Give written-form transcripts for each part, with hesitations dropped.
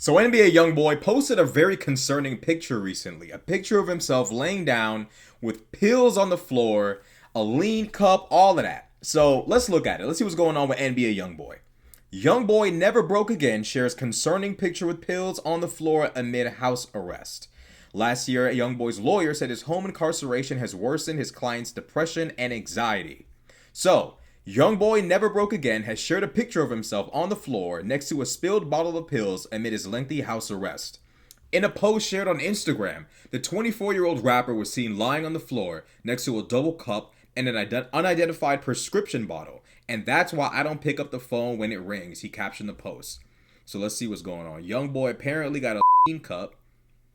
So NBA YoungBoy posted a very concerning picture recently. A picture of himself laying down with pills on the floor, a lean cup, all of that. So let's look at it. Let's see what's going on with NBA YoungBoy. YoungBoy never broke again shares concerning picture with pills on the floor amid house arrest. Last year, YoungBoy's lawyer said his home incarceration has worsened his client's depression and anxiety. So, YoungBoy Never Broke Again has shared a picture of himself on the floor next to a spilled bottle of pills amid his lengthy house arrest. In a post shared on Instagram, the 24-year-old rapper was seen lying on the floor next to a double cup and an unidentified prescription bottle. And that's why I don't pick up the phone when it rings, he captioned the post. So let's see what's going on. YoungBoy apparently got a lean cup.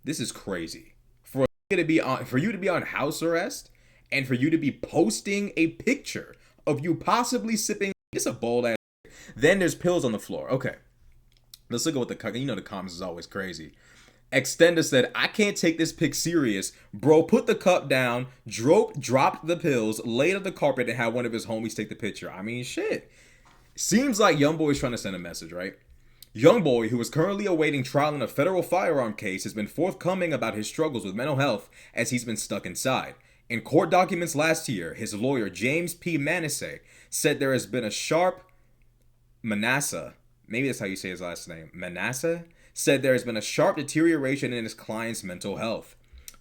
This is crazy. For you to be on house arrest and for you to be posting a picture of you possibly sipping, it's a bold ass. Then there's pills on the floor. Okay, let's look at what the comments is always crazy. Extender said, I can't take this pic serious. Bro, put the cup down, dropped the pills, laid on the carpet, and had one of his homies take the picture. I mean, shit. Seems like YoungBoy is trying to send a message, right? YoungBoy, who is currently awaiting trial in a federal firearm case, has been forthcoming about his struggles with mental health as he's been stuck inside. In court documents last year, his lawyer, James P. Manasseh, said there has been a sharp Manasseh, maybe that's how you say his last name, Manasseh, said there has been a sharp deterioration in his client's mental health.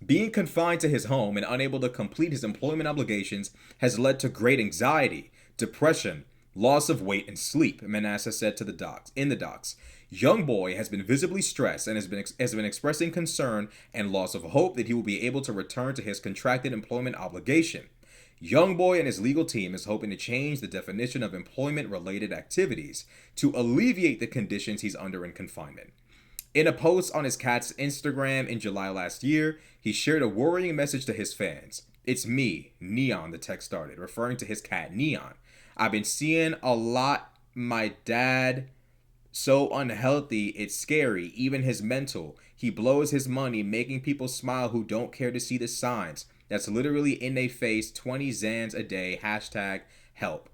Being confined to his home and unable to complete his employment obligations has led to great anxiety, depression, loss of weight, and sleep, Manasseh said to the docs. YoungBoy has been visibly stressed and has been expressing concern and loss of hope that he will be able to return to his contracted employment obligation. YoungBoy and his legal team is hoping to change the definition of employment-related activities to alleviate the conditions he's under in confinement. In a post on his cat's Instagram in July last year, he shared a worrying message to his fans. It's me, Neon, the text started, referring to his cat, Neon. I've been seeing a lot. My dad, so unhealthy, it's scary. Even his mental. He blows his money, making people smile who don't care to see the signs. That's literally in their face, 20 Zans a day, #help.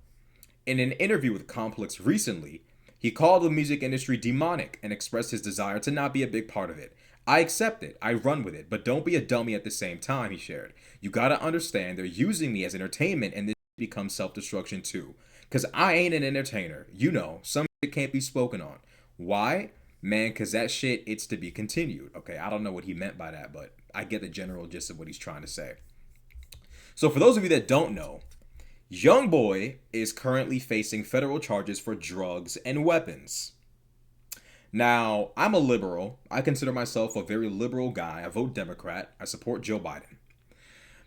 In an interview with Complex recently, he called the music industry demonic and expressed his desire to not be a big part of it. I accept it, I run with it, but don't be a dummy at the same time, he shared. You gotta understand they're using me as entertainment and this becomes self-destruction too. Cause I ain't an entertainer. You know, some shit can't be spoken on. Why? Man, cause that shit, it's to be continued. Okay, I don't know what he meant by that, but I get the general gist of what he's trying to say. So for those of you that don't know, YoungBoy is currently facing federal charges for drugs and weapons. Now, I'm a liberal. I consider myself a very liberal guy. I vote Democrat. I support Joe Biden.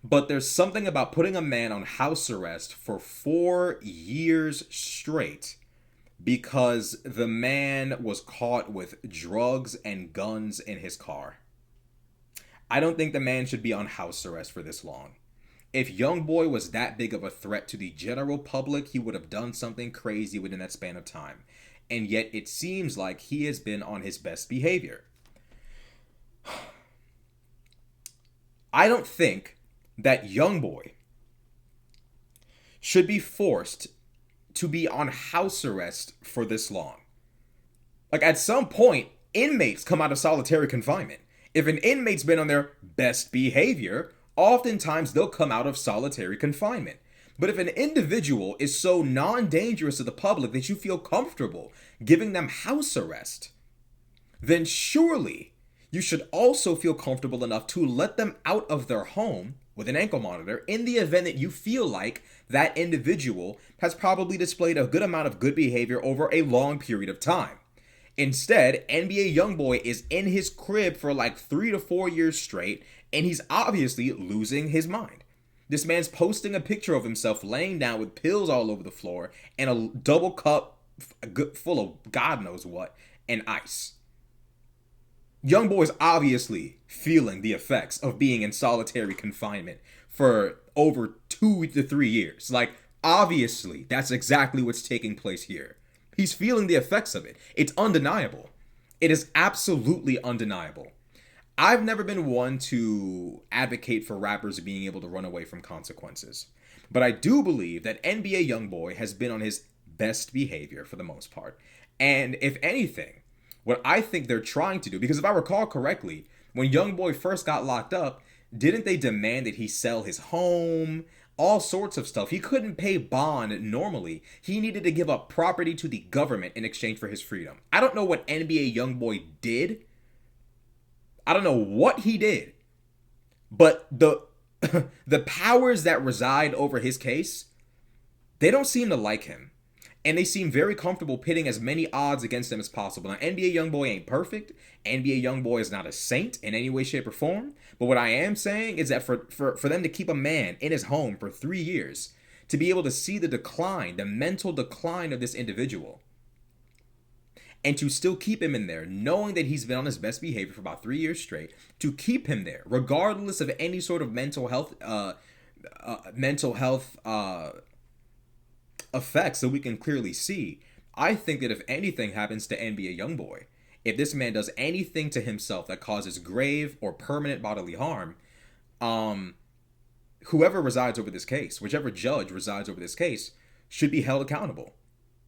But there's something about putting a man on house arrest for 4 years straight because the man was caught with drugs and guns in his car. I don't think the man should be on house arrest for this long. If YoungBoy was that big of a threat to the general public, he would have done something crazy within that span of time. And yet it seems like he has been on his best behavior. I don't think that YoungBoy should be forced to be on house arrest for this long. Like at some point, inmates come out of solitary confinement. If an inmate's been on their best behavior, oftentimes they'll come out of solitary confinement. But if an individual is so non-dangerous to the public that you feel comfortable giving them house arrest, then surely you should also feel comfortable enough to let them out of their home with an ankle monitor in the event that you feel like that individual has probably displayed a good amount of good behavior over a long period of time. Instead, NBA YoungBoy is in his crib for like 3 to 4 years straight, and he's obviously losing his mind. This man's posting a picture of himself laying down with pills all over the floor and a double cup full of God knows what and ice. YoungBoy's obviously feeling the effects of being in solitary confinement for over 2 to 3 years. Like, obviously, that's exactly what's taking place here. He's feeling the effects of it. It's undeniable. It is absolutely undeniable. I've never been one to advocate for rappers being able to run away from consequences. But I do believe that NBA YoungBoy has been on his best behavior for the most part. And if anything, What I think they're trying to do, because if I recall correctly, when YoungBoy first got locked up, didn't they demand that he sell his home, all sorts of stuff? He couldn't pay bond normally. He needed to give up property to the government in exchange for his freedom. I don't know what NBA YoungBoy did. I don't know what he did, but the powers that reside over his case, they don't seem to like him. And they seem very comfortable pitting as many odds against him as possible. Now, NBA YoungBoy ain't perfect. NBA YoungBoy is not a saint in any way, shape, or form. But what I am saying is that for them to keep a man in his home for 3 years, to be able to see the decline, the mental decline of this individual, and to still keep him in there, knowing that he's been on his best behavior for about 3 years straight, to keep him there, regardless of any sort of mental health effects that we can clearly see. I think that if anything happens to NBA YoungBoy, if this man does anything to himself that causes grave or permanent bodily harm, whoever resides over this case, whichever judge resides over this case, should be held accountable,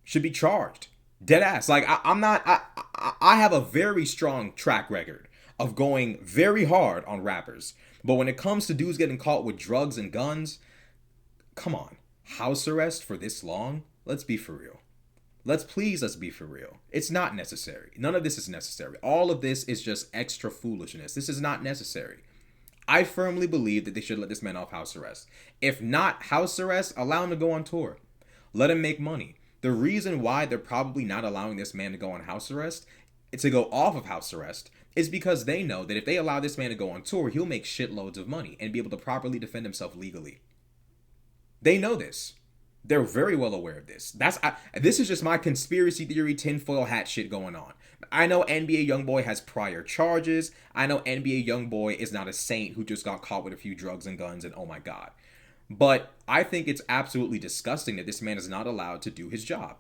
should be charged. Dead ass. Like, I have a very strong track record of going very hard on rappers. But when it comes to dudes getting caught with drugs and guns, come on. House arrest for this long? Let's be for real. Let's be for real. It's not necessary. None of this is necessary. All of this is just extra foolishness. This is not necessary. I firmly believe that they should let this man off house arrest. If not house arrest, allow him to go on tour. Let him make money. The reason why they're probably not allowing this man to go on house arrest, to go off of house arrest, is because they know that if they allow this man to go on tour, he'll make shitloads of money and be able to properly defend himself legally. They know this. They're very well aware of this. This is just my conspiracy theory tinfoil hat shit going on. I know NBA YoungBoy has prior charges. I know NBA YoungBoy is not a saint who just got caught with a few drugs and guns and oh my god. But I think it's absolutely disgusting that this man is not allowed to do his job.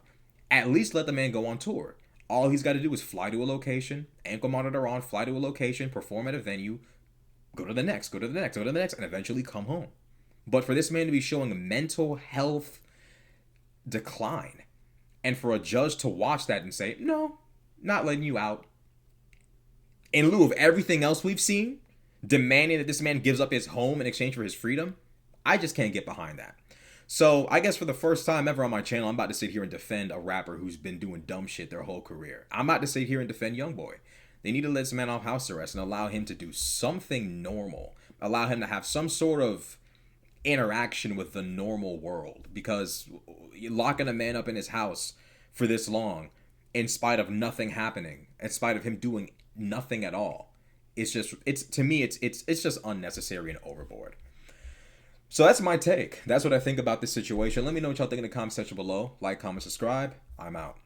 At least let the man go on tour. All he's got to do is fly to a location, ankle monitor on, fly to a location, perform at a venue, go to the next, go to the next, go to the next, and eventually come home. But for this man to be showing a mental health decline, and for a judge to watch that and say, no, not letting you out, in lieu of everything else we've seen, demanding that this man gives up his home in exchange for his freedom, I just can't get behind that. So I guess for the first time ever on my channel, I'm about to sit here and defend a rapper who's been doing dumb shit their whole career. I'm about to sit here and defend YoungBoy. They need to let this man off house arrest and allow him to do something normal. Allow him to have some sort of interaction with the normal world, because locking a man up in his house for this long, in spite of nothing happening, in spite of him doing nothing at all, it's to me it's just unnecessary and overboard. So that's my take. That's what I think about this situation. Let me know what y'all think in the comment section below. Like, comment, subscribe. I'm out.